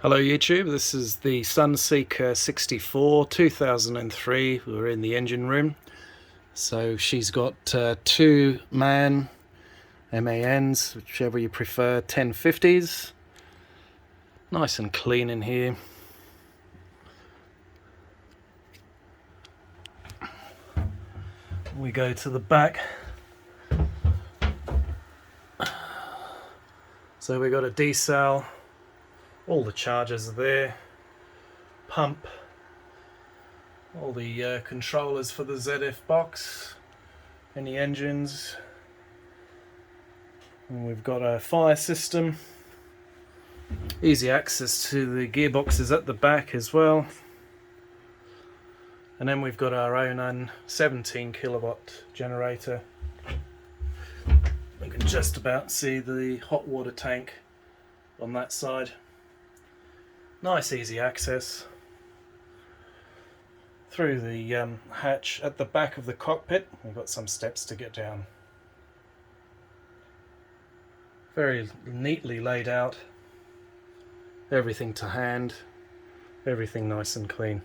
Hello YouTube, this is the Sunseeker 64 2003. We're in the engine room. So she's got two MANs, whichever you prefer, 1050s. Nice and clean in here. We go to the back. So we got a desal. All the chargers are there, pump, all the controllers for the ZF box, any engines, and we've got a fire system, easy access to the gearboxes at the back as well, and then we've got our own 17 kilowatt generator. You can just about see the hot water tank on that side. Nice easy access through the hatch at the back of the cockpit. We've got some steps to get down. Very neatly laid out, everything to hand, everything nice and clean.